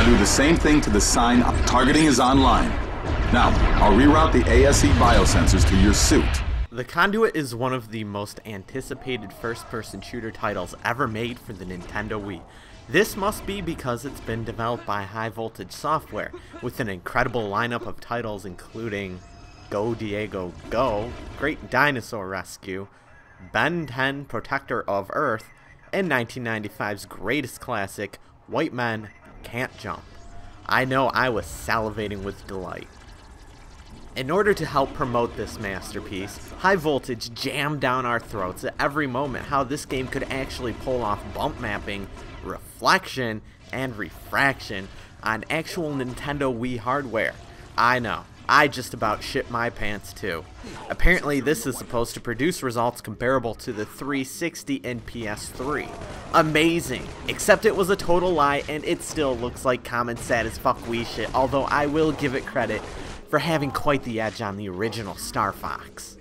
Now do the same thing to the sign. Targeting is online. Now, I'll reroute the ASE biosensors to your suit. The Conduit is one of the most anticipated first-person shooter titles ever made for the Nintendo Wii. This must be because it's been developed by High Voltage Software, with an incredible lineup of titles including Go Diego Go, Great Dinosaur Rescue, Ben 10 Protector of Earth, and 1995's greatest classic, White Men Can't Jump. I know I was salivating with delight. In order to help promote this masterpiece, High Voltage jammed down our throats at every moment how this game could actually pull off bump mapping, reflection, and refraction on actual Nintendo Wii hardware. I know, I just about shit my pants too. Apparently this is supposed to produce results comparable to the 360 and PS3. Amazing! Except it was a total lie and it still looks like common sad as fuck Wii shit, although I will give it credit for having quite the edge on the original Star Fox.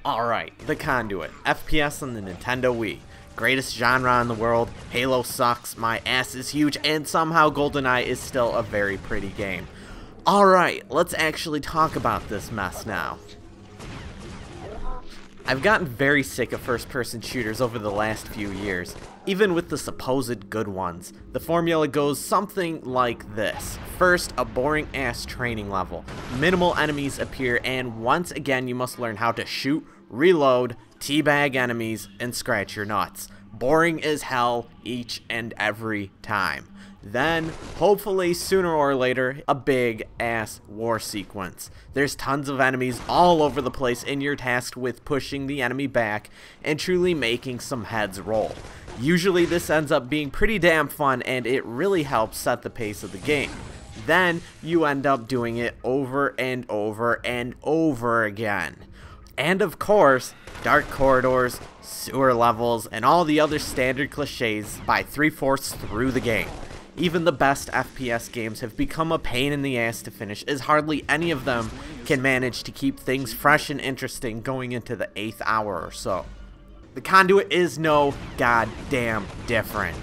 Alright, the Conduit, FPS on the Nintendo Wii. Greatest genre in the world, Halo sucks, my ass is huge, and somehow GoldenEye is still a very pretty game. Alright, let's actually talk about this mess now. I've gotten very sick of first-person shooters over the last few years. Even with the supposed good ones, the formula goes something like this. First, a boring-ass training level. Minimal enemies appear, and once again you must learn how to shoot, reload, teabag enemies, and scratch your nuts. Boring as hell each and every time. Then, hopefully sooner or later, a big-ass war sequence. There's tons of enemies all over the place and you're tasked with pushing the enemy back and truly making some heads roll. Usually this ends up being pretty damn fun and it really helps set the pace of the game. Then, you end up doing it over and over and over again. And of course, dark corridors, sewer levels, and all the other standard cliches by 3/4 through the game. Even the best FPS games have become a pain in the ass to finish, as hardly any of them can manage to keep things fresh and interesting going into the 8th hour or so. The Conduit is no goddamn different.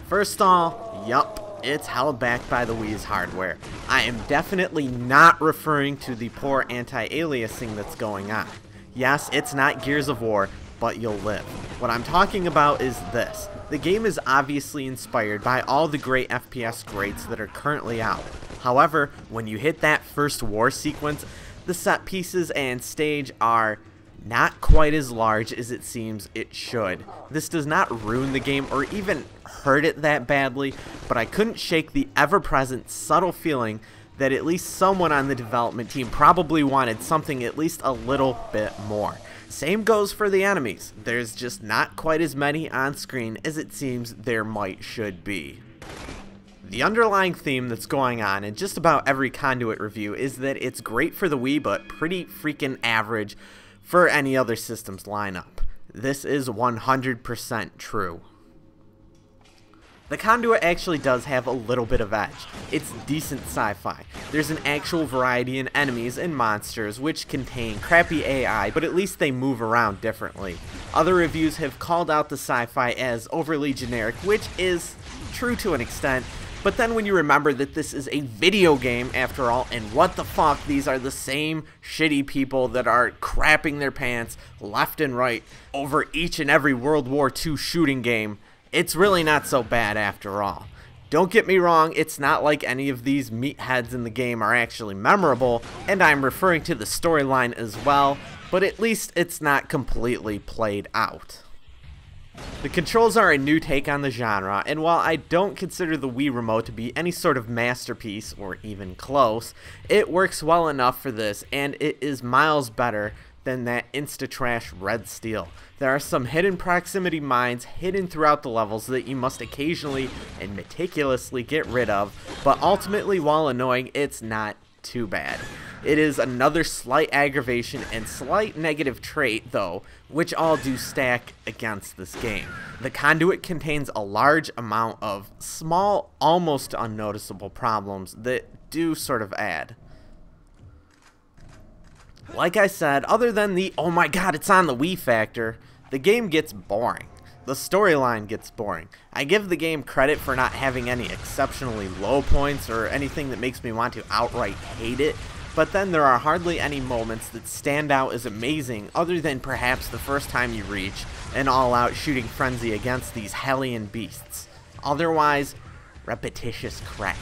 First all, yup, it's held back by the Wii's hardware. I am definitely not referring to the poor anti-aliasing that's going on. Yes, it's not Gears of War, but you'll live. What I'm talking about is this. The game is obviously inspired by all the great FPS greats that are currently out. However, when you hit that first war sequence, the set pieces and stage are not quite as large as it seems it should. This does not ruin the game or even hurt it that badly, but I couldn't shake the ever-present subtle feeling that at least someone on the development team probably wanted something at least a little bit more. Same goes for the enemies. There's just not quite as many on screen as it seems there should be. The underlying theme that's going on in just about every Conduit review is that it's great for the Wii but pretty freaking average for any other system's lineup. This is 100% true. The Conduit actually does have a little bit of edge. It's decent sci-fi. There's an actual variety in enemies and monsters which contain crappy AI, but at least they move around differently. Other reviews have called out the sci-fi as overly generic, which is true to an extent, but then when you remember that this is a video game after all, and what the fuck, these are the same shitty people that are crapping their pants left and right over each and every World War II shooting game, it's really not so bad after all. Don't get me wrong, it's not like any of these meatheads in the game are actually memorable, and I'm referring to the storyline as well, but at least it's not completely played out. The controls are a new take on the genre, and while I don't consider the Wii Remote to be any sort of masterpiece, or even close, it works well enough for this, and it is miles better than that insta-trash Red Steel. There are some hidden proximity mines hidden throughout the levels that you must occasionally and meticulously get rid of, but ultimately, while annoying, it's not too bad. It is another slight aggravation and slight negative trait, though, which all do stack against this game. The Conduit contains a large amount of small, almost unnoticeable problems that do sort of add. Like I said, other than the oh my god it's on the Wii factor, the game gets boring. The storyline gets boring. I give the game credit for not having any exceptionally low points or anything that makes me want to outright hate it, but then there are hardly any moments that stand out as amazing other than perhaps the first time you reach an all-out shooting frenzy against these hellion beasts. Otherwise, repetitious crap.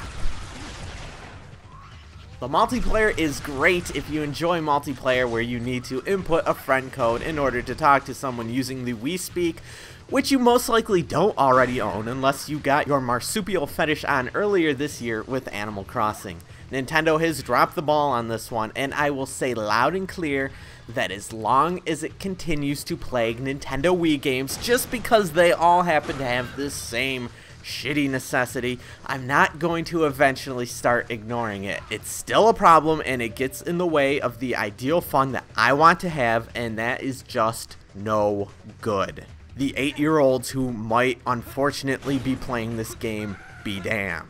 The multiplayer is great if you enjoy multiplayer where you need to input a friend code in order to talk to someone using the Wii Speak, which you most likely don't already own unless you got your marsupial fetish on earlier this year with Animal Crossing. Nintendo has dropped the ball on this one, and I will say loud and clear that as long as it continues to plague Nintendo Wii games just because they all happen to have this same shitty necessity, I'm not going to eventually start ignoring it. It's still a problem, and it gets in the way of the ideal fun that I want to have, and that is just no good. The 8-year-olds who might unfortunately be playing this game be damned.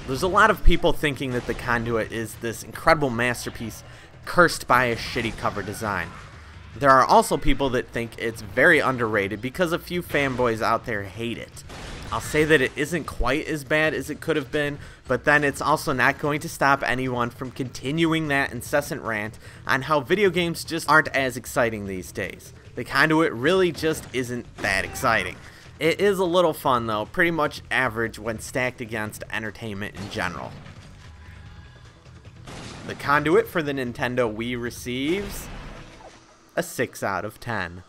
There's a lot of people thinking that the Conduit is this incredible masterpiece cursed by a shitty cover design. There are also people that think it's very underrated because a few fanboys out there hate it. I'll say that it isn't quite as bad as it could have been, but then it's also not going to stop anyone from continuing that incessant rant on how video games just aren't as exciting these days. The Conduit really just isn't that exciting. It is a little fun though, pretty much average when stacked against entertainment in general. The Conduit for the Nintendo Wii receives a 6 out of 10.